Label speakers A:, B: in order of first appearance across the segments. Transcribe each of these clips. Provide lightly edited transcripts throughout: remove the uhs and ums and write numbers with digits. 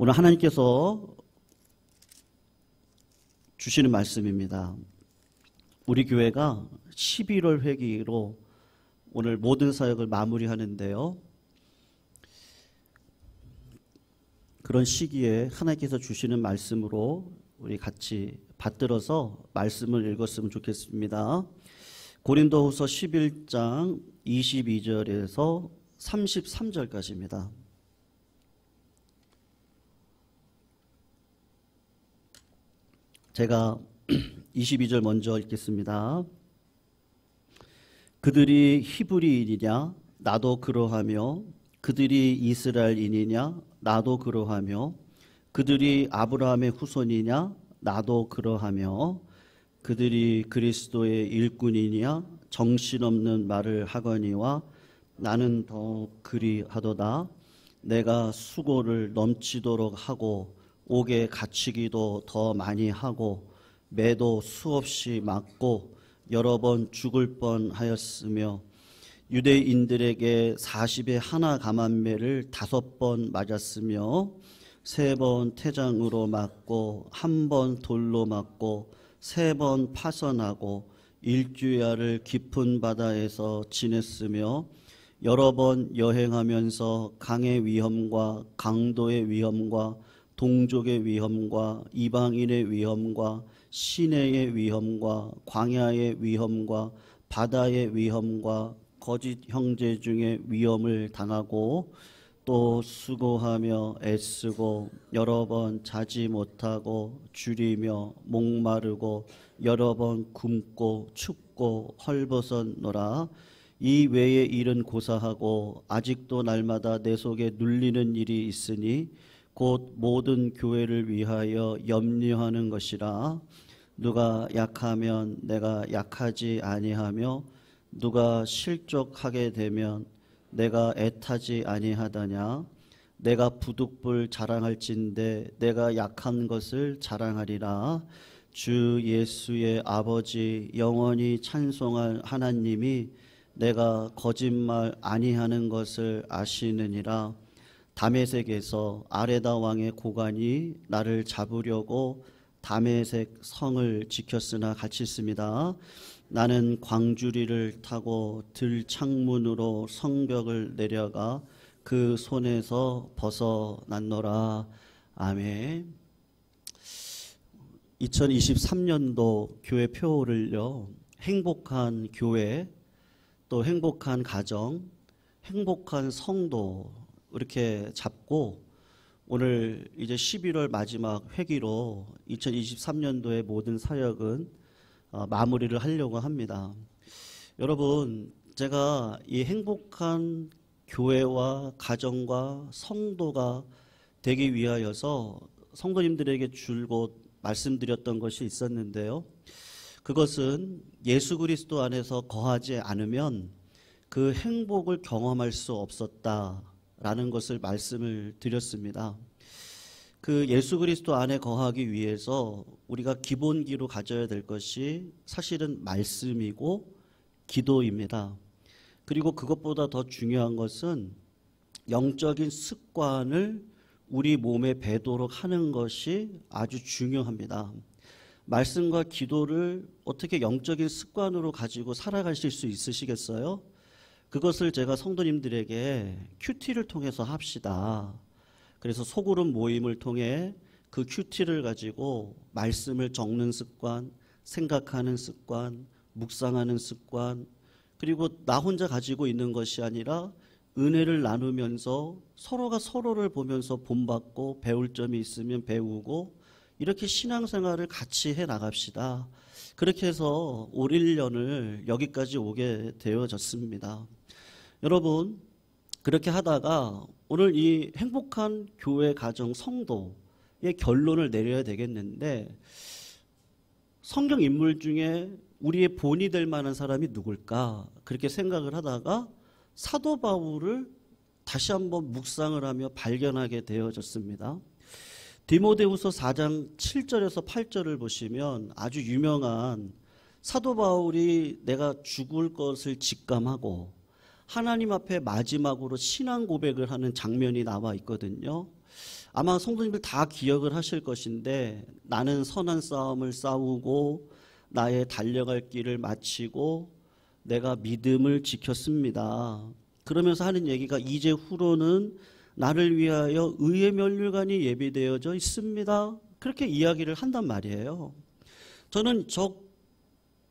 A: 오늘 하나님께서 주시는 말씀입니다. 우리 교회가 11월 회기로 오늘 모든 사역을 마무리하는데요. 그런 시기에 하나님께서 주시는 말씀으로 우리 같이 받들어서 말씀을 읽었으면 좋겠습니다. 고린도후서 11장 22절에서 33절까지입니다. 제가 22절 먼저 읽겠습니다. 그들이 히브리인이냐 나도 그러하며 그들이 이스라엘인이냐 나도 그러하며 그들이 아브라함의 후손이냐 나도 그러하며 그들이 그리스도의 일꾼이냐 정신없는 말을 하거니와 나는 더 그리하도다. 내가 수고를 넘치도록 하고 옥에 갇히기도 더 많이 하고 매도 수없이 맞고 여러 번 죽을 뻔하였으며 유대인들에게 40에 하나 감한매를 5번 맞았으며 3번 태장으로 맞고 1번 돌로 맞고 3번 파선하고 일주야를 깊은 바다에서 지냈으며 여러 번 여행하면서 강의 위험과 강도의 위험과 동족의 위험과 이방인의 위험과 시내의 위험과 광야의 위험과 바다의 위험과 거짓 형제 중에 위험을 당하고 또 수고하며 애쓰고 여러 번 자지 못하고 줄이며 목마르고 여러 번 굶고 춥고 헐벗었노라. 이 외의 일은 고사하고 아직도 날마다 내 속에 눌리는 일이 있으니 곧 모든 교회를 위하여 염려하는 것이라. 누가 약하면 내가 약하지 아니하며 누가 실족하게 되면 내가 애타지 아니하다냐. 내가 부득불 자랑할진대 내가 약한 것을 자랑하리라. 주 예수의 아버지 영원히 찬송할 하나님이 내가 거짓말 아니하는 것을 아시느니라. 다메섹에서 아레다 왕의 고관이 나를 잡으려고 다메섹 성을 지켰으나 같이 있습니다. 나는 광주리를 타고 들창문으로 성벽을 내려가 그 손에서 벗어났노라. 아멘. 2023년도 교회 표어를요, 행복한 교회, 또 행복한 가정, 행복한 성도 이렇게 잡고 오늘 이제 11월 마지막 회기로 2023년도의 모든 사역은 마무리를 하려고 합니다. 여러분, 제가 이 행복한 교회와 가정과 성도가 되기 위하여서 성도님들에게 줄곧 말씀드렸던 것이 있었는데요. 그것은 예수 그리스도 안에서 거하지 않으면 그 행복을 경험할 수 없었다라는 것을 말씀을 드렸습니다. 그 예수 그리스도 안에 거하기 위해서 우리가 기본기로 가져야 될 것이 사실은 말씀이고 기도입니다. 그리고 그것보다 더 중요한 것은 영적인 습관을 우리 몸에 배도록 하는 것이 아주 중요합니다. 말씀과 기도를 어떻게 영적인 습관으로 가지고 살아가실 수 있으시겠어요? 그것을 제가 성도님들에게 큐티를 통해서 합시다. 그래서 소그룹 모임을 통해 그 큐티를 가지고 말씀을 적는 습관, 생각하는 습관, 묵상하는 습관, 그리고 나 혼자 가지고 있는 것이 아니라 은혜를 나누면서 서로가 서로를 보면서 본받고 배울 점이 있으면 배우고 이렇게 신앙생활을 같이 해 나갑시다. 그렇게 해서 올 1년을 여기까지 오게 되어졌습니다. 여러분, 그렇게 하다가 오늘 이 행복한 교회 가정 성도의 결론을 내려야 되겠는데, 성경 인물 중에 우리의 본이 될 만한 사람이 누굴까 그렇게 생각을 하다가 사도 바울을 다시 한번 묵상을 하며 발견하게 되어졌습니다. 디모데후서 4장 7절에서 8절을 보시면 아주 유명한 사도 바울이 내가 죽을 것을 직감하고 하나님 앞에 마지막으로 신앙 고백을 하는 장면이 나와 있거든요. 아마 성도님들 다 기억을 하실 것인데, 나는 선한 싸움을 싸우고 나의 달려갈 길을 마치고 내가 믿음을 지켰습니다. 그러면서 하는 얘기가 이제 후로는 나를 위하여 의의 면류관이 예비되어져 있습니다. 그렇게 이야기를 한단 말이에요. 저는 저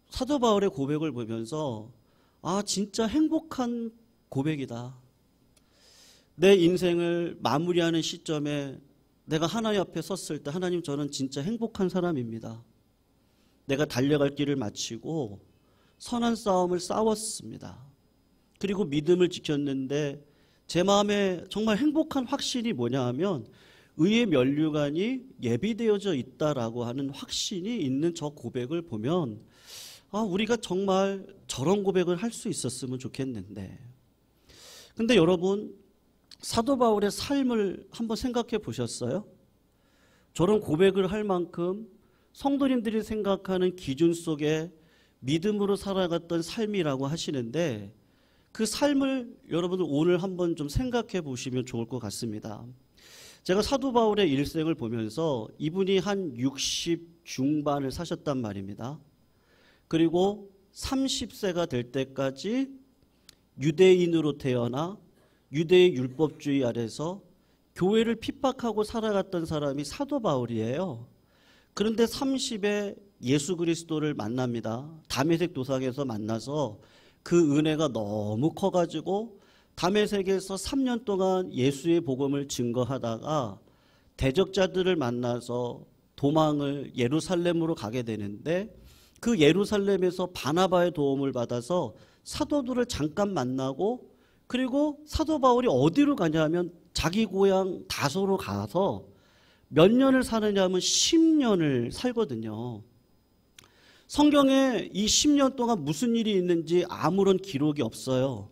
A: 사도 바울의 고백을 보면서 진짜 행복한 고백이다. 내 인생을 마무리하는 시점에 내가 하나님 앞에 섰을 때, 하나님, 저는 진짜 행복한 사람입니다. 내가 달려갈 길을 마치고 선한 싸움을 싸웠습니다. 그리고 믿음을 지켰는데 제 마음에 정말 행복한 확신이 뭐냐 하면 의의 면류관이 예비되어져 있다라고 하는 확신이 있는 저 고백을 보면 우리가 정말 저런 고백을 할 수 있었으면 좋겠는데, 근데 여러분, 사도 바울의 삶을 한번 생각해 보셨어요? 저런 고백을 할 만큼 성도님들이 생각하는 기준 속에 믿음으로 살아갔던 삶이라고 하시는데, 그 삶을 여러분들 오늘 한번 좀 생각해 보시면 좋을 것 같습니다. 제가 사도 바울의 일생을 보면서 이분이 한 60 중반을 사셨단 말입니다. 그리고 30세가 될 때까지 유대인으로 태어나 유대의 율법주의 아래서 교회를 핍박하고 살아갔던 사람이 사도 바울이에요. 그런데 30에 예수 그리스도를 만납니다. 다메섹 도상에서 만나서 그 은혜가 너무 커가지고 다메섹에서 3년 동안 예수의 복음을 증거하다가 대적자들을 만나서 도망을 예루살렘으로 가게 되는데, 그 예루살렘에서 바나바의 도움을 받아서 사도들을 잠깐 만나고, 그리고 사도 바울이 어디로 가냐면 자기 고향 다소로 가서 몇 년을 사느냐 하면 10년을 살거든요. 성경에 이 10년 동안 무슨 일이 있는지 아무런 기록이 없어요.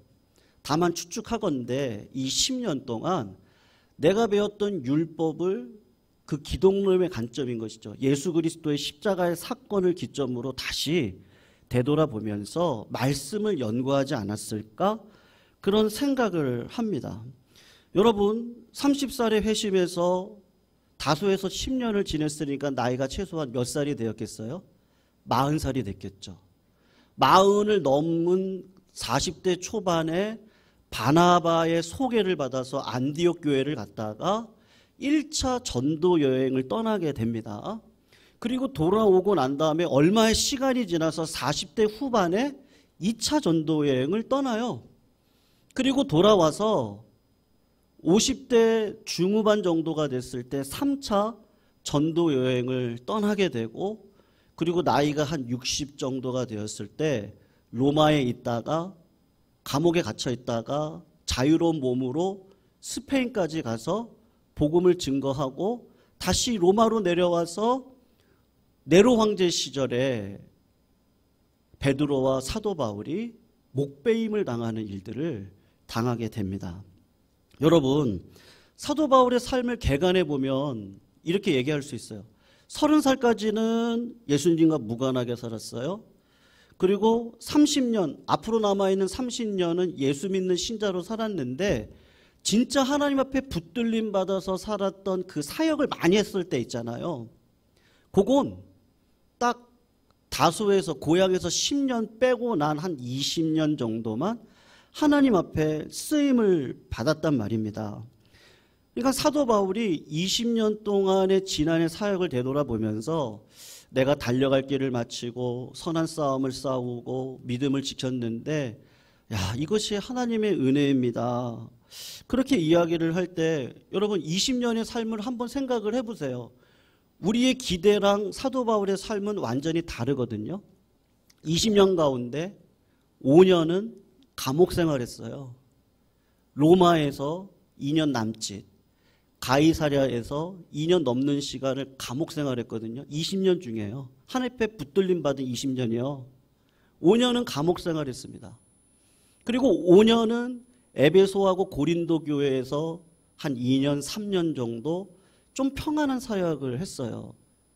A: 다만 추측하건대 이 10년 동안 내가 배웠던 율법을, 그 기독론의 관점인 것이죠, 예수 그리스도의 십자가의 사건을 기점으로 다시 되돌아보면서 말씀을 연구하지 않았을까, 그런 생각을 합니다. 여러분, 30살에 회심해서 다소에서 10년을 지냈으니까 나이가 최소한 몇 살이 되었겠어요? 40살이 됐겠죠. 40을 넘은 40대 초반에 바나바의 소개를 받아서 안디옥 교회를 갔다가 1차 전도 여행을 떠나게 됩니다. 그리고 돌아오고 난 다음에 얼마의 시간이 지나서 40대 후반에 2차 전도 여행을 떠나요. 그리고 돌아와서 50대 중후반 정도가 됐을 때 3차 전도 여행을 떠나게 되고, 그리고 나이가 한 60 정도가 되었을 때 로마에 있다가 감옥에 갇혀 있다가 자유로운 몸으로 스페인까지 가서 복음을 증거하고 다시 로마로 내려와서 네로 황제 시절에 베드로와 사도 바울이 목베임을 당하는 일들을 당하게 됩니다. 여러분, 사도 바울의 삶을 개관해 보면 이렇게 얘기할 수 있어요. 30살까지는 예수님과 무관하게 살았어요. 그리고 30년, 앞으로 남아있는 30년은 예수 믿는 신자로 살았는데, 진짜 하나님 앞에 붙들림 받아서 살았던 그 사역을 많이 했을 때 있잖아요. 그건 딱 다소에서, 고향에서 10년 빼고 난 한 20년 정도만 하나님 앞에 쓰임을 받았단 말입니다. 그러니까 사도 바울이 20년 동안의 지난해 사역을 되돌아보면서 내가 달려갈 길을 마치고 선한 싸움을 싸우고 믿음을 지켰는데, 이것이 하나님의 은혜입니다. 그렇게 이야기를 할 때 여러분, 20년의 삶을 한번 생각을 해보세요. 우리의 기대랑 사도 바울의 삶은 완전히 다르거든요. 20년 가운데 5년은 감옥 생활했어요. 로마에서 2년 남짓, 가이사랴에서 2년 넘는 시간을 감옥 생활했거든요. 20년 중에요. 하나님 앞에 붙들림 받은 20년이요. 5년은 감옥 생활했습니다. 그리고 5년은 에베소하고 고린도 교회에서 한 2년, 3년 정도 좀 평안한 사역을 했어요.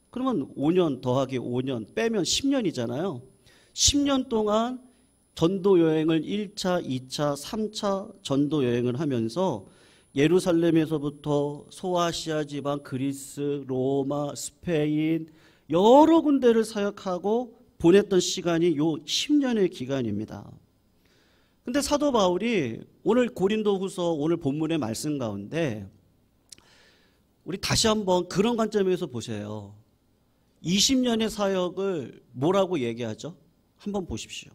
A: 그러면 5년 더하기 5년 빼면 10년이잖아요. 10년 동안 전도 여행을 1차, 2차, 3차 전도 여행을 하면서 예루살렘에서부터 소아시아 지방, 그리스, 로마, 스페인 여러 군데를 사역하고 보냈던 시간이 요 10년의 기간입니다. 근데 사도 바울이 오늘 고린도후서 오늘 본문의 말씀 가운데 우리 다시 한번 그런 관점에서 보세요. 20년의 사역을 뭐라고 얘기하죠? 한번 보십시오.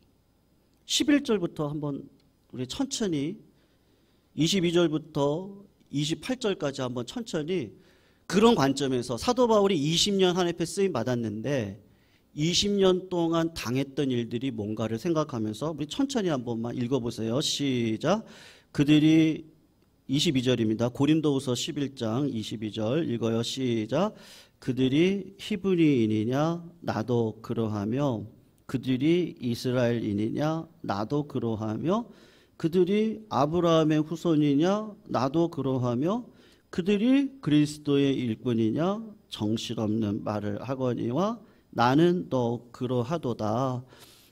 A: 11절부터 한번 우리 천천히 22절부터 28절까지 한번 천천히 그런 관점에서 사도 바울이 20년 하나님께 쓰임 받았는데 20년 동안 당했던 일들이 뭔가를 생각하면서 우리 천천히 한 번만 읽어보세요. 시작. 그들이 22절입니다. 고린도후서 11장 22절 읽어요. 시작. 그들이 히브리인이냐 나도 그러하며 그들이 이스라엘인이냐 나도 그러하며 그들이 아브라함의 후손이냐 나도 그러하며 그들이 그리스도의 일꾼이냐 정실없는 말을 하거니와 나는 더 그러하도다.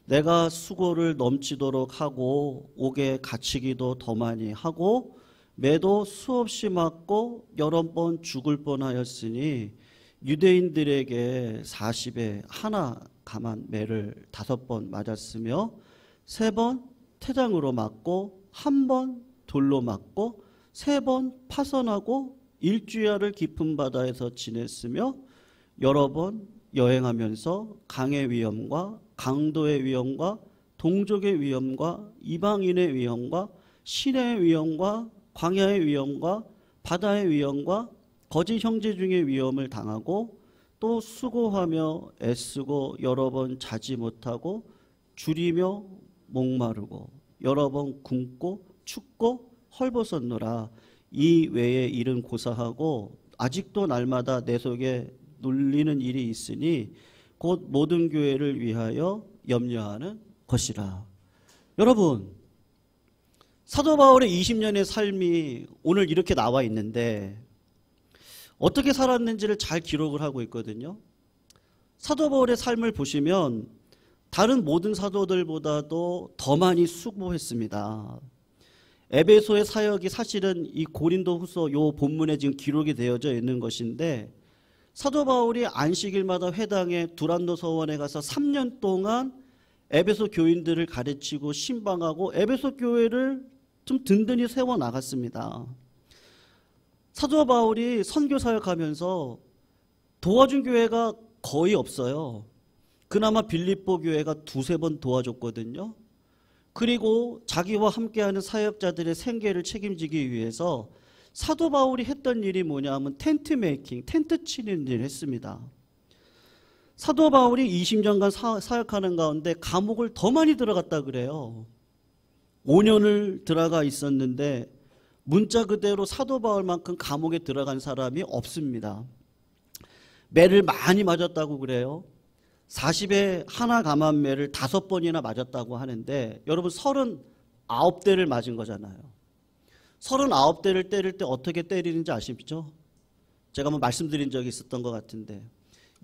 A: 내가 수고를 넘치도록 하고 옥에 갇히기도 더 많이 하고 매도 수없이 맞고 여러 번 죽을 뻔하였으니 유대인들에게 40에 하나 감한 매를 5번 맞았으며 3번 태장으로 맞고 1번 돌로 맞고 3번 파선하고 일주야를 깊은 바다에서 지냈으며 여러 번 여행하면서 강의 위험과 강도의 위험과 동족의 위험과 이방인의 위험과 신의 위험과 광야의 위험과 바다의 위험과 거짓 형제 중의 위험을 당하고 또 수고하며 애쓰고 여러 번 자지 못하고 줄이며 목마르고 여러 번 굶고 춥고 헐벗었노라. 이 외에 일은 고사하고 아직도 날마다 내 속에 눌리는 일이 있으니 곧 모든 교회를 위하여 염려하는 것이라. 여러분, 사도 바울의 20년의 삶이 오늘 이렇게 나와 있는데 어떻게 살았는지를 잘 기록을 하고 있거든요. 사도 바울의 삶을 보시면 다른 모든 사도들보다도 더 많이 수고했습니다. 에베소의 사역이 사실은 이 고린도후서 요 본문에 지금 기록이 되어져 있는 것인데 사도 바울이 안식일마다 회당에 두란노 서원에 가서 3년 동안 에베소 교인들을 가르치고 신방하고 에베소 교회를 좀 든든히 세워 나갔습니다. 사도 바울이 선교 사역하면서 도와준 교회가 거의 없어요. 그나마 빌립보 교회가 2-3번 도와줬거든요. 그리고 자기와 함께하는 사역자들의 생계를 책임지기 위해서 사도 바울이 했던 일이 뭐냐 하면 텐트 메이킹, 텐트 치는 일을 했습니다. 사도 바울이 20년간 사역하는 가운데 감옥을 더 많이 들어갔다 그래요. 5년을 들어가 있었는데 문자 그대로 사도 바울만큼 감옥에 들어간 사람이 없습니다. 매를 많이 맞았다고 그래요. 40에 하나 감한 매를 5번이나 맞았다고 하는데 여러분 39대를 맞은 거잖아요. 39대를 때릴 때 어떻게 때리는지 아시죠? 제가 한번 말씀드린 적이 있었던 것 같은데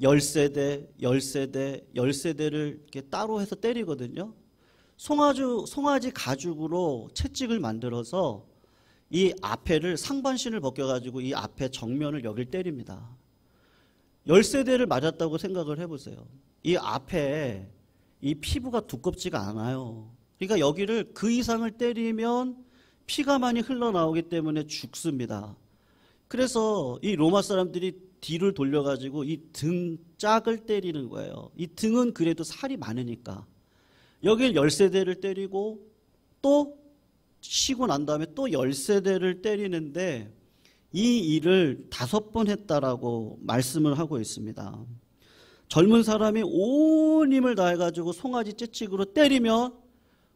A: 10세대, 10세대, 10세대를 이렇게 따로 해서 때리거든요. 송아지 가죽으로 채찍을 만들어서 이 앞에를 상반신을 벗겨가지고 이 앞에 정면을 여길 때립니다. 10세대를 맞았다고 생각을 해보세요. 이 앞에 이 피부가 두껍지가 않아요. 그러니까 여기를 그 이상을 때리면 피가 많이 흘러나오기 때문에 죽습니다. 그래서 이 로마 사람들이 뒤를 돌려가지고 이 등 짝을 때리는 거예요. 이 등은 그래도 살이 많으니까. 여길 10세대를 때리고 또 쉬고 난 다음에 또 10세대를 때리는데 이 일을 5번 했다라고 말씀을 하고 있습니다. 젊은 사람이 온 힘을 다해가지고 송아지 채찍으로 때리면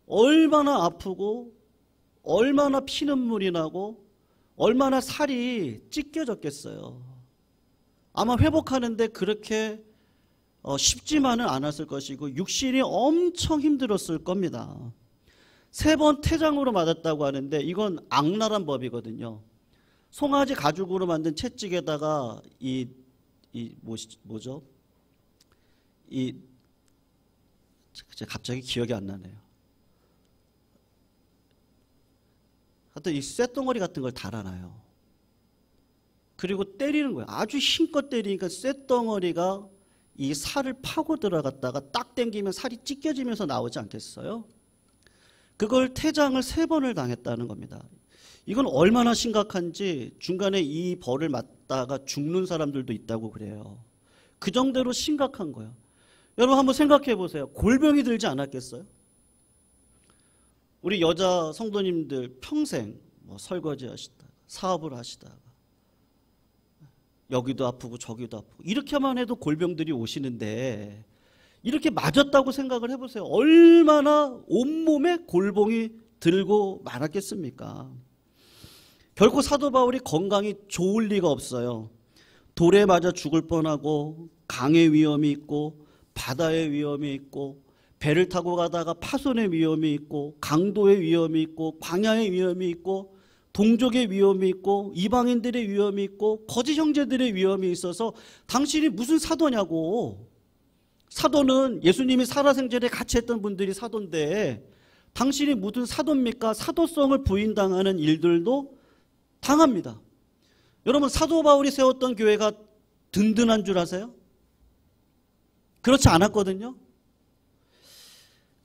A: 얼마나 아프고 얼마나 피눈물이 나고 얼마나 살이 찢겨졌겠어요. 아마 회복하는데 그렇게 쉽지만은 않았을 것이고 육신이 엄청 힘들었을 겁니다. 3번 태장으로 맞았다고 하는데 이건 악랄한 법이거든요. 송아지 가죽으로 만든 채찍에다가 뭐죠? 갑자기 기억이 안 나네요. 어떤 이 쇳덩어리 같은 걸 달아놔요. 그리고 때리는 거예요. 아주 힘껏 때리니까 쇳덩어리가 이 살을 파고 들어갔다가 딱 당기면 살이 찢겨지면서 나오지 않겠어요? 그걸 퇴장을 3번을 당했다는 겁니다. 이건 얼마나 심각한지 중간에 이 벌을 맞다가 죽는 사람들도 있다고 그래요. 그 정도로 심각한 거예요. 여러분 한번 생각해 보세요. 골병이 들지 않았겠어요? 우리 여자 성도님들 평생 뭐 설거지 하시다가 사업을 하시다가 여기도 아프고 저기도 아프고 이렇게만 해도 골병들이 오시는데 이렇게 맞았다고 생각을 해보세요. 얼마나 온몸에 골병이 들고 말았겠습니까? 결코 사도 바울이 건강이 좋을 리가 없어요. 돌에 맞아 죽을 뻔하고 강의 위험이 있고 바다의 위험이 있고 배를 타고 가다가 파손의 위험이 있고 강도의 위험이 있고 광야의 위험이 있고 동족의 위험이 있고 이방인들의 위험이 있고 거짓 형제들의 위험이 있어서 당신이 무슨 사도냐고. 사도는 예수님이 살아생전에 같이 했던 분들이 사도인데 당신이 무슨 사도입니까? 사도성을 부인당하는 일들도 당합니다. 여러분 사도 바울이 세웠던 교회가 든든한 줄 아세요? 그렇지 않았거든요.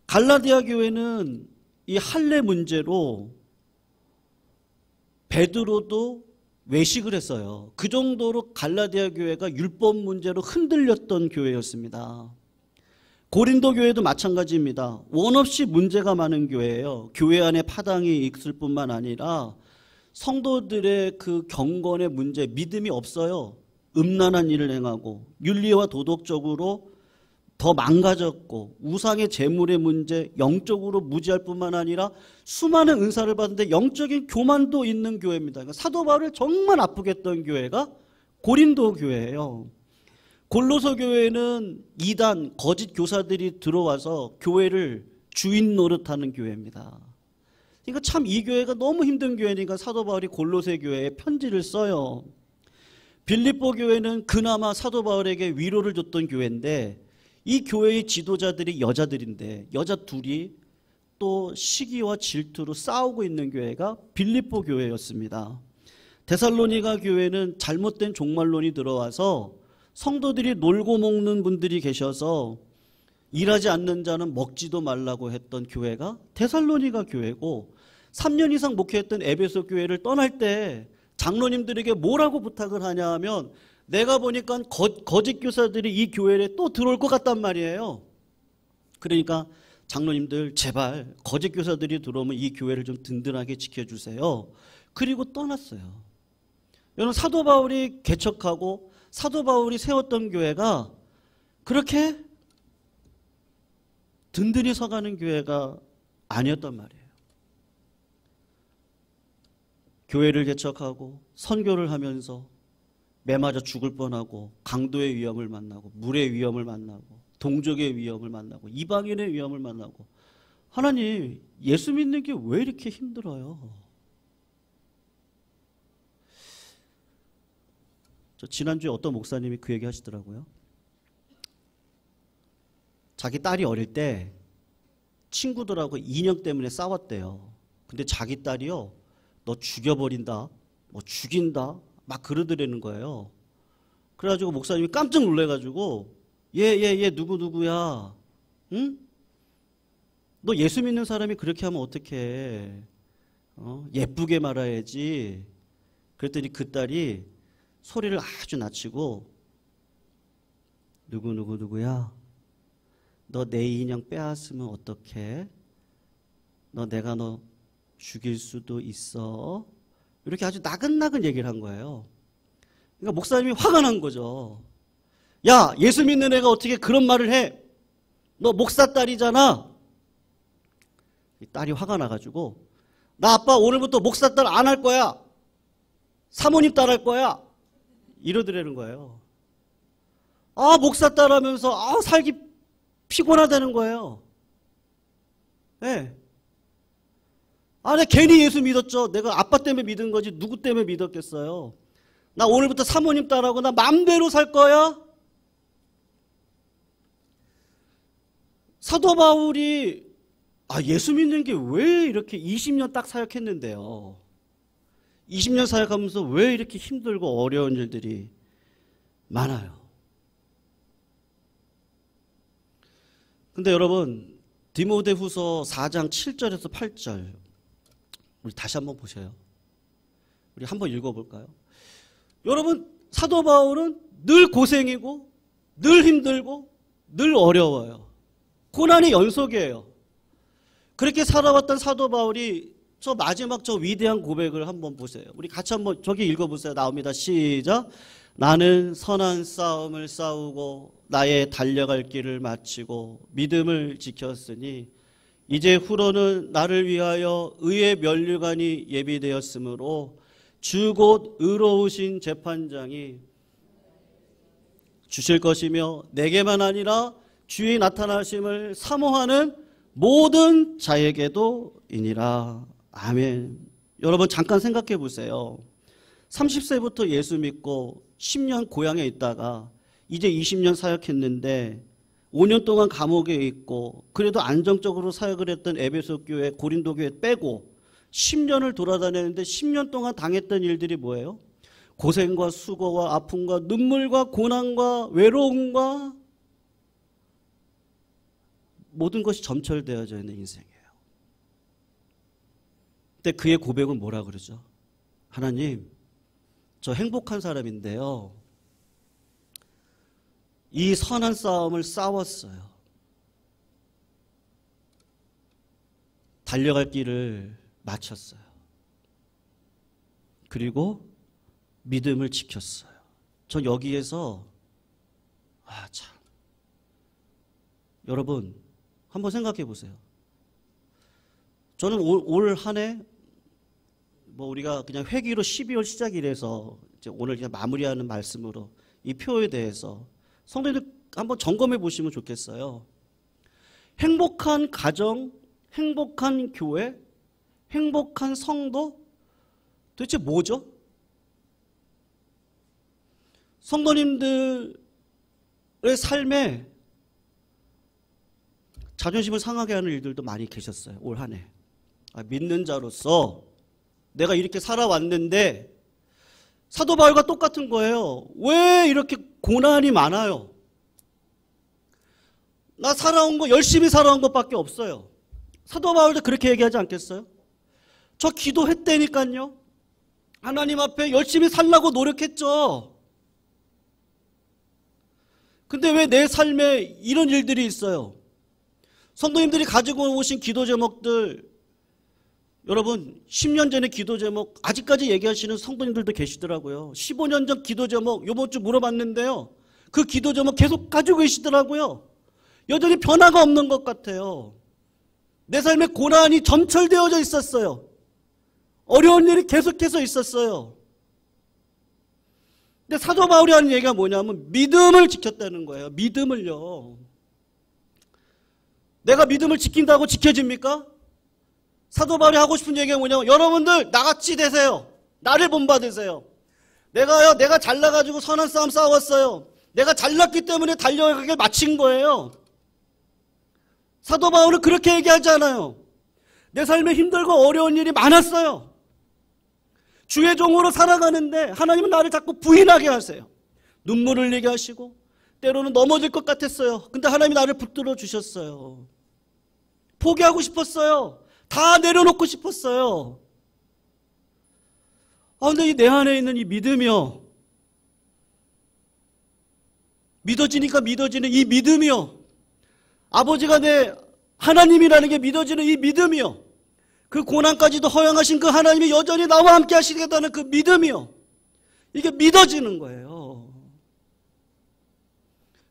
A: 갈라디아 교회는 이 할례 문제로 베드로도 외식을 했어요. 그 정도로 갈라디아 교회가 율법 문제로 흔들렸던 교회였습니다. 고린도 교회도 마찬가지입니다. 원 없이 문제가 많은 교회예요. 교회 안에 파당이 있을 뿐만 아니라 성도들의 그 경건의 문제, 믿음이 없어요. 음란한 일을 행하고 윤리와 도덕적으로 더 망가졌고 우상의 재물의 문제, 영적으로 무지할 뿐만 아니라 수많은 은사를 받는데 영적인 교만도 있는 교회입니다. 그러니까 사도 바울을 정말 아프게 했던 교회가 고린도 교회예요. 골로새 교회는 이단, 거짓 교사들이 들어와서 교회를 주인 노릇하는 교회입니다. 그러니까 참 이 교회가 너무 힘든 교회니까 사도 바울이 골로새 교회에 편지를 써요. 빌립보 교회는 그나마 사도 바울에게 위로를 줬던 교회인데 이 교회의 지도자들이 여자들인데 여자 둘이 또 시기와 질투로 싸우고 있는 교회가 빌립보 교회였습니다. 데살로니가 교회는 잘못된 종말론이 들어와서 성도들이 놀고 먹는 분들이 계셔서 일하지 않는 자는 먹지도 말라고 했던 교회가 데살로니가 교회고 3년 이상 목회했던 에베소 교회를 떠날 때 장로님들에게 뭐라고 부탁을 하냐 하면 내가 보니까 거짓 교사들이 이 교회에 또 들어올 것 같단 말이에요. 그러니까 장로님들 제발 거짓 교사들이 들어오면 이 교회를 좀 든든하게 지켜주세요. 그리고 떠났어요. 여러분 사도 바울이 개척하고 사도 바울이 세웠던 교회가 그렇게 든든히 서가는 교회가 아니었단 말이에요. 교회를 개척하고 선교를 하면서 매 맞아 죽을 뻔하고 강도의 위험을 만나고 물의 위험을 만나고 동족의 위험을 만나고 이방인의 위험을 만나고 하나님 예수 믿는 게 왜 이렇게 힘들어요? 저 지난주에 어떤 목사님이 그 얘기 하시더라고요. 자기 딸이 어릴 때 친구들하고 인형 때문에 싸웠대요. 근데 자기 딸이요, 너 죽여버린다, 뭐 죽인다, 막 그러더라는 거예요. 그래가지고 목사님이 깜짝 놀래가지고 얘 누구야? 응? 너 예수 믿는 사람이 그렇게 하면 어떡해? 예쁘게 말아야지. 그랬더니 그 딸이 소리를 아주 낮추고 누구야? 너 내 인형 빼앗으면 어떡해? 내가 너 죽일 수도 있어. 이렇게 아주 나긋나긋 얘기를 한 거예요. 그러니까 목사님이 화가 난 거죠. 야, 예수 믿는 애가 어떻게 그런 말을 해? 너 목사 딸이잖아. 딸이 화가 나가지고 나 아빠 오늘부터 목사 딸 안 할 거야. 사모님 딸 할 거야. 이러더라는 거예요. 목사 딸 하면서 살기 피곤하다는 거예요. 네. 내가 괜히 예수 믿었죠. 내가 아빠 때문에 믿은 거지 누구 때문에 믿었겠어요. 나 오늘부터 사모님 딸하고 나 맘대로 살 거야. 사도 바울이 예수 믿는 게 왜 이렇게 20년 딱 사역했는데요. 20년 사역하면서 왜 이렇게 힘들고 어려운 일들이 많아요? 근데 여러분, 디모데후서 4장 7절에서 8절 우리 다시 한번 보세요. 우리 한번 읽어볼까요? 여러분, 사도 바울은 늘 고생이고 늘 힘들고 늘 어려워요. 고난의 연속이에요. 그렇게 살아왔던 사도 바울이 저 마지막 저 위대한 고백을 한번 보세요. 우리 같이 한번 저기 읽어보세요. 나옵니다. 시작. 나는 선한 싸움을 싸우고 나의 달려갈 길을 마치고 믿음을 지켰으니 이제 후로는 나를 위하여 의의 면류관이 예비되었으므로 주 곧 의로우신 재판장이 주실 것이며 내게만 아니라 주의 나타나심을 사모하는 모든 자에게도 이니라. 아멘. 여러분 잠깐 생각해 보세요. 30세부터 예수 믿고 10년 고향에 있다가 이제 20년 사역했는데 5년 동안 감옥에 있고 그래도 안정적으로 사역을 했던 에베소 교회, 고린도 교회 빼고 10년을 돌아다녔는데 10년 동안 당했던 일들이 뭐예요? 고생과 수고와 아픔과 눈물과 고난과 외로움과 모든 것이 점철되어져 있는 인생이에요. 근데 그의 고백은 뭐라 그러죠? 하나님, 저 행복한 사람인데요. 이 선한 싸움을 싸웠어요. 달려갈 길을 마쳤어요. 그리고 믿음을 지켰어요. 저 여기에서 참 여러분 한번 생각해 보세요. 저는 올 한 해 우리가 그냥 회기로 12월 시작이라서 이제 오늘 그냥 마무리하는 말씀으로 이 표에 대해서 성도님들 한번 점검해 보시면 좋겠어요. 행복한 가정, 행복한 교회, 행복한 성도 도대체 뭐죠? 성도님들의 삶에 자존심을 상하게 하는 일들도 많이 계셨어요. 올 한 해. 믿는 자로서 내가 이렇게 살아왔는데 사도 바울과 똑같은 거예요. 왜 이렇게 고난이 많아요? 나 살아온 거 열심히 살아온 것밖에 없어요. 사도 바울도 그렇게 얘기하지 않겠어요? 저 기도했다니까요. 하나님 앞에 열심히 살라고 노력했죠. 근데 왜 내 삶에 이런 일들이 있어요? 성도님들이 가지고 오신 기도 제목들, 여러분 10년 전에 기도 제목 아직까지 얘기하시는 성도님들도 계시더라고요. 15년 전 기도 제목 이번 주 물어봤는데요. 그 기도 제목 계속 가지고 계시더라고요. 여전히 변화가 없는 것 같아요. 내 삶에 고난이 점철되어져 있었어요. 어려운 일이 계속해서 있었어요. 근데 사도 바울이 하는 얘기가 뭐냐면 믿음을 지켰다는 거예요. 믿음을요. 내가 믿음을 지킨다고 지켜집니까? 사도 바울이 하고 싶은 얘기가 뭐냐면 여러분들 나같이 되세요. 나를 본받으세요. 내가 잘나가지고 선한 싸움 싸웠어요. 내가 잘났기 때문에 달려가게 마친 거예요. 사도 바울은 그렇게 얘기하잖아요. 내 삶에 힘들고 어려운 일이 많았어요. 주의 종으로 살아가는데 하나님은 나를 자꾸 부인하게 하세요. 눈물을 흘리게 하시고 때로는 넘어질 것 같았어요. 근데 하나님이 나를 붙들어 주셨어요. 포기하고 싶었어요. 다 내려놓고 싶었어요. 근데 내 안에 있는 이 믿음이요. 믿어지니까 믿어지는 이 믿음이요. 아버지가 내 하나님이라는 게 믿어지는 이 믿음이요. 그 고난까지도 허용하신 그 하나님이 여전히 나와 함께 하시겠다는 그 믿음이요. 이게 믿어지는 거예요.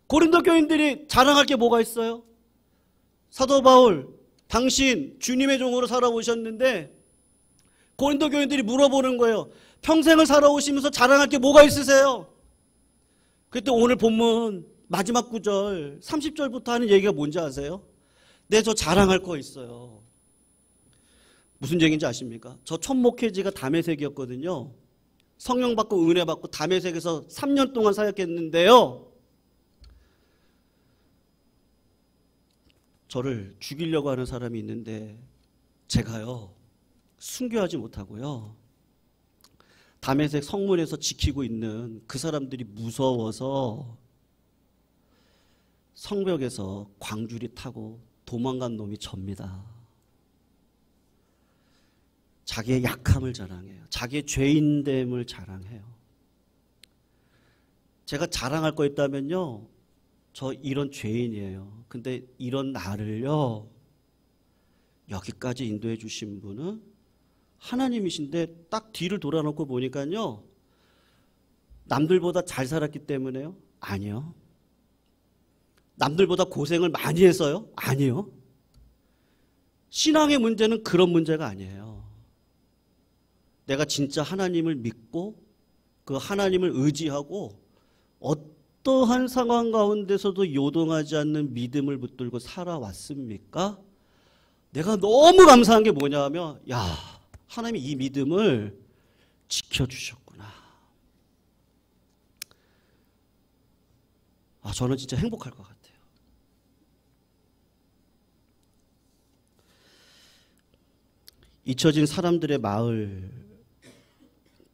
A: 고린도 교인들이 자랑할 게 뭐가 있어요? 사도 바울, 당신 주님의 종으로 살아오셨는데 고린도 교인들이 물어보는 거예요. 평생을 살아오시면서 자랑할 게 뭐가 있으세요? 그때 오늘 본문 마지막 구절 30절부터 하는 얘기가 뭔지 아세요? 네, 저 자랑할 거 있어요. 무슨 얘기인지 아십니까? 저 첫 목회지가 담에색이었거든요. 성령 받고 은혜 받고 담에색에서 3년 동안 사역했는데요. 저를 죽이려고 하는 사람이 있는데 제가요 순교하지 못하고요 다메섹 성문에서 지키고 있는 그 사람들이 무서워서 성벽에서 광주리 타고 도망간 놈이 접니다. 자기의 약함을 자랑해요. 자기의 죄인됨을 자랑해요. 제가 자랑할 거 있다면요, 저 이런 죄인이에요. 근데 이런 나를요, 여기까지 인도해 주신 분은 하나님이신데 딱 뒤를 돌아놓고 보니까요, 남들보다 잘 살았기 때문에요? 아니요. 남들보다 고생을 많이 해서요? 아니요. 신앙의 문제는 그런 문제가 아니에요. 내가 진짜 하나님을 믿고 그 하나님을 의지하고 어떠한 상황 가운데서도 요동하지 않는 믿음을 붙들고 살아왔습니까? 내가 너무 감사한 게 뭐냐면, 야, 하나님이 이 믿음을 지켜주셨구나. 저는 진짜 행복할 것 같아요. 잊혀진 사람들의 마을,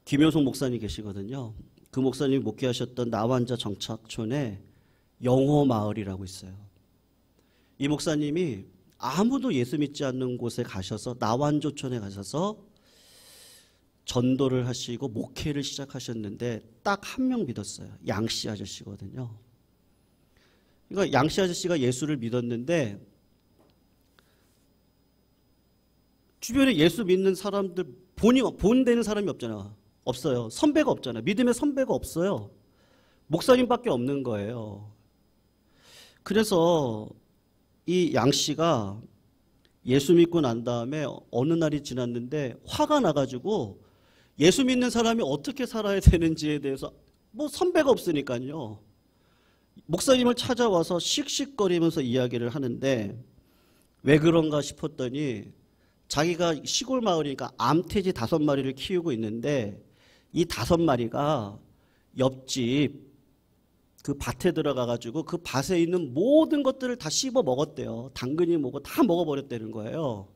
A: 김효성 목사님 계시거든요. 그 목사님이 목회하셨던 나환자 정착촌에 영호마을이라고 있어요. 이 목사님이 아무도 예수 믿지 않는 곳에 가셔서, 나환조촌에 가셔서 전도를 하시고 목회를 시작하셨는데 딱 한 명 믿었어요. 양씨 아저씨거든요. 그러니까 양씨 아저씨가 예수를 믿었는데 주변에 예수 믿는 사람들 본되는 사람이 없어요. 선배가 없잖아요. 믿음의 선배가 없어요. 목사님밖에 없는 거예요. 그래서 이 양 씨가 예수 믿고 난 다음에 어느 날이 지났는데 화가 나가지고 예수 믿는 사람이 어떻게 살아야 되는지에 대해서 선배가 없으니까요. 목사님을 찾아와서 씩씩거리면서 이야기를 하는데 왜 그런가 싶었더니 자기가 시골 마을이니까 암돼지 5마리를 키우고 있는데 이 5마리가 옆집 그 밭에 들어가가지고 그 밭에 있는 모든 것들을 다 씹어 먹었대요. 당근이 뭐고 다 먹어버렸다는 거예요.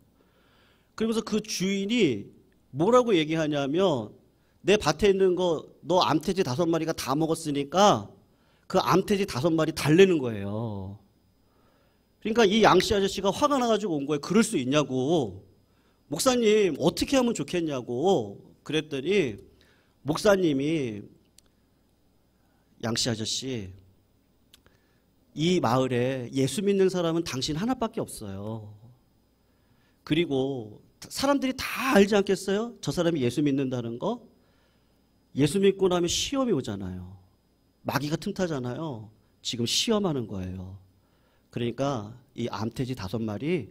A: 그러면서 그 주인이 뭐라고 얘기하냐면, 내 밭에 있는 거 너 암돼지 5마리가 다 먹었으니까 그 암돼지 5마리 달래는 거예요. 그러니까 이 양씨 아저씨가 화가 나가지고 온 거예요. 그럴 수 있냐고. 목사님 어떻게 하면 좋겠냐고 그랬더니 목사님이, 양씨 아저씨, 이 마을에 예수 믿는 사람은 당신 하나밖에 없어요. 그리고 사람들이 다 알지 않겠어요? 저 사람이 예수 믿는다는 거? 예수 믿고 나면 시험이 오잖아요. 마귀가 틈타잖아요. 지금 시험하는 거예요. 그러니까 이 암돼지 5마리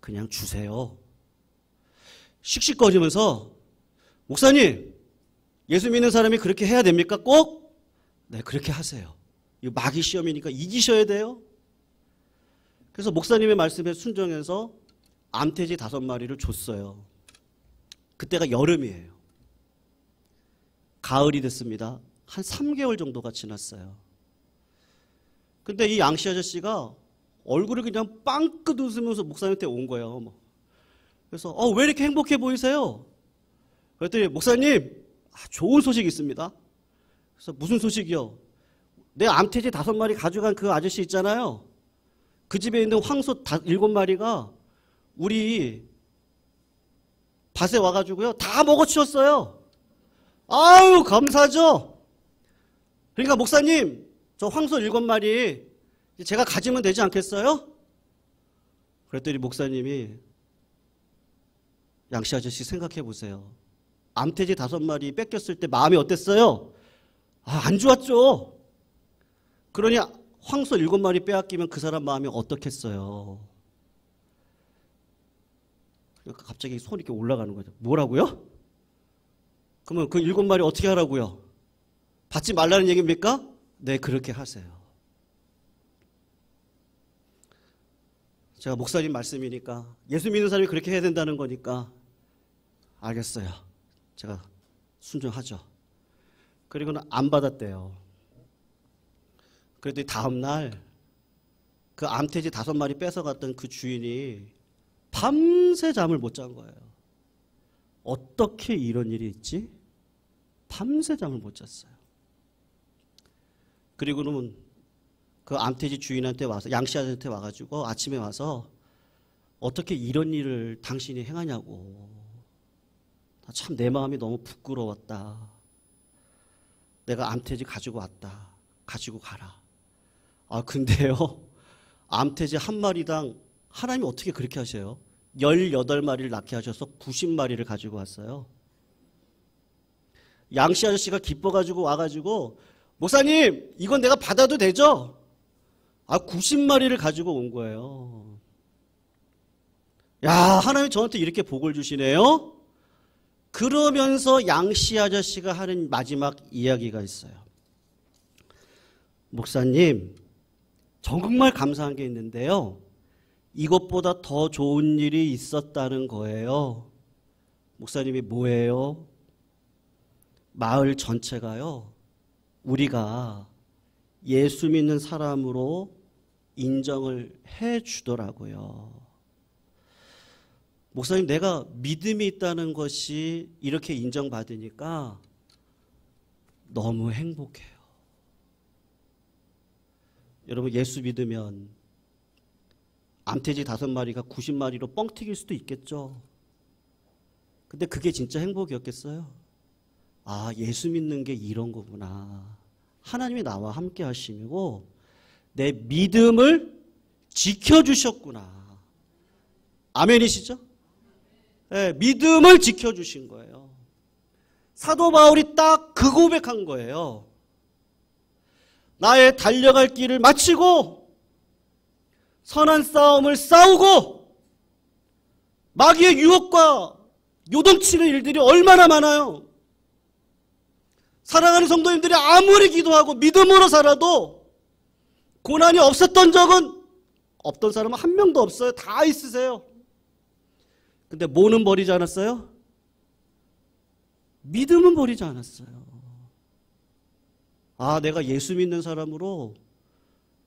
A: 그냥 주세요. 씩씩거리면서, 목사님, 예수 믿는 사람이 그렇게 해야 됩니까? 꼭? 네, 그렇게 하세요. 이 마귀 시험이니까 이기셔야 돼요. 그래서 목사님의 말씀에 순종해서 암돼지 5마리를 줬어요. 그때가 여름이에요. 가을이 됐습니다. 한 3개월 정도가 지났어요. 근데 이 양씨 아저씨가 얼굴을 그냥 빵긋 웃으면서 목사님한테 온 거예요. 그래서 왜 이렇게 행복해 보이세요? 그랬더니 목사님, 좋은 소식이 있습니다. 그래서 무슨 소식이요? 내 암돼지 5마리 가져간 그 아저씨 있잖아요. 그 집에 있는 황소 7마리가 우리 밭에 와가지고요 다 먹어치웠어요. 아유, 감사하죠. 그러니까 목사님, 저 황소 7마리 제가 가지면 되지 않겠어요? 그랬더니 목사님이, 양씨 아저씨 생각해 보세요. 암돼지 5마리 뺏겼을 때 마음이 어땠어요? 안 좋았죠. 그러니 황소 7마리 빼앗기면 그 사람 마음이 어떻겠어요? 그러니까 갑자기 손이 이렇게 올라가는 거죠. 뭐라고요? 그러면 그 7마리 어떻게 하라고요? 받지 말라는 얘기입니까? 네, 그렇게 하세요. 제가 목사님 말씀이니까, 예수 믿는 사람이 그렇게 해야 된다는 거니까 알겠어요. 제가 순종하죠. 그리고는 안 받았대요. 그랬더니 다음날 그 암돼지 5마리 뺏어갔던 그 주인이 밤새 잠을 못 잔 거예요. 어떻게 이런 일이 있지? 밤새 잠을 못 잤어요. 그리고는 그 암태지 주인한테 와서, 양씨한테 와가지고 아침에 와서 어떻게 이런 일을 당신이 행하냐고. 참 내 마음이 너무 부끄러웠다. 내가 암태지 가지고 왔다. 가지고 가라. 아, 근데요, 암태지 한 마리당 하나님이 어떻게 그렇게 하세요? 18마리를 낳게 하셔서 90마리를 가지고 왔어요. 양씨 아저씨가 기뻐가지고 와가지고, 목사님, 이건 내가 받아도 되죠? 아, 90마리를 가지고 온 거예요. 야, 하나님 저한테 이렇게 복을 주시네요? 그러면서 양씨 아저씨가 하는 마지막 이야기가 있어요. 목사님, 정말 감사한 게 있는데요. 이것보다 더 좋은 일이 있었다는 거예요. 목사님이 뭐예요? 마을 전체가요, 우리가 예수 믿는 사람으로 인정을 해 주더라고요. 목사님, 내가 믿음이 있다는 것이 이렇게 인정받으니까 너무 행복해요. 여러분, 예수 믿으면 암태지 5마리가 90마리로 뻥 튀길 수도 있겠죠. 근데 그게 진짜 행복이었겠어요? 아, 예수 믿는 게 이런 거구나. 하나님이 나와 함께 하시고 내 믿음을 지켜주셨구나. 아멘이시죠? 네, 믿음을 지켜주신 거예요. 사도 바울이 딱 그 고백한 거예요. 나의 달려갈 길을 마치고 선한 싸움을 싸우고, 마귀의 유혹과 요동치는 일들이 얼마나 많아요. 사랑하는 성도님들이 아무리 기도하고 믿음으로 살아도 고난이 없었던 적은, 없던 사람은 한 명도 없어요. 다 있으세요. 근데 뭐는 버리지 않았어요? 믿음은 버리지 않았어요. 아, 내가 예수 믿는 사람으로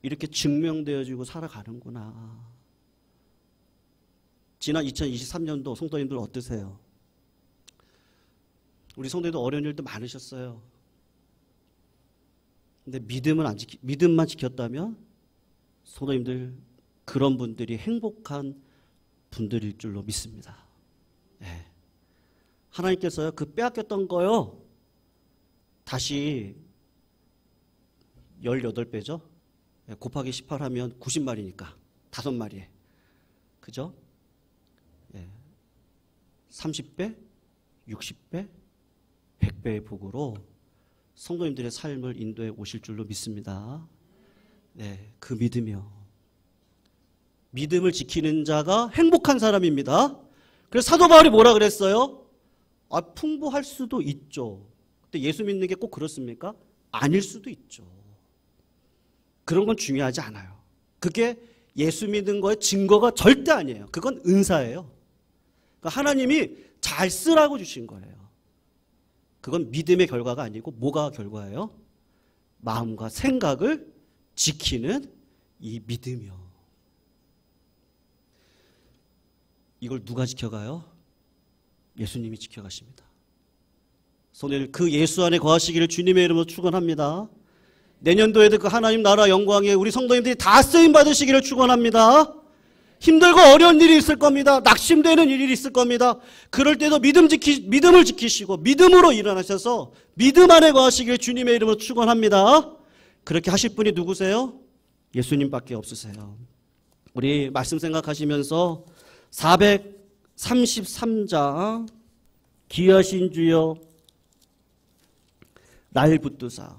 A: 이렇게 증명되어지고 살아가는구나. 지난 2023년도 성도님들 어떠세요? 우리 성도님들 어려운 일도 많으셨어요. 근데 믿음만 지켰다면 성도님들, 그런 분들이 행복한 분들일 줄로 믿습니다. 네. 하나님께서요, 그 빼앗겼던 거요, 다시 18배죠? 곱하기 18 하면 90마리니까 5마리에. 그죠? 30배, 60배, 100배의 복으로 성도님들의 삶을 인도해 오실 줄로 믿습니다. 네, 그 믿음이요. 믿음을 지키는 자가 행복한 사람입니다. 그래서 사도 바울이 뭐라 그랬어요? 아, 풍부할 수도 있죠. 근데 예수 믿는 게 꼭 그렇습니까? 아닐 수도 있죠. 그런 건 중요하지 않아요. 그게 예수 믿는 거의 증거가 절대 아니에요. 그건 은사예요. 그러니까 하나님이 잘 쓰라고 주신 거예요. 그건 믿음의 결과가 아니고 뭐가 결과예요? 마음과 생각을 지키는 이 믿음이요. 이걸 누가 지켜가요? 예수님이 지켜가십니다. 손을 그 예수 안에 거하시기를 주님의 이름으로 축원합니다. 내년도에도 그 하나님 나라 영광에 우리 성도님들이 다 쓰임 받으시기를 축원합니다. 힘들고 어려운 일이 있을 겁니다. 낙심되는 일이 있을 겁니다. 그럴 때도 믿음을 지키시고 믿음으로 일어나셔서 믿음 안에 거하시기를 주님의 이름으로 축원합니다. 그렇게 하실 분이 누구세요? 예수님밖에 없으세요. 우리 말씀 생각하시면서 433장 귀하신 주여 날 붙드사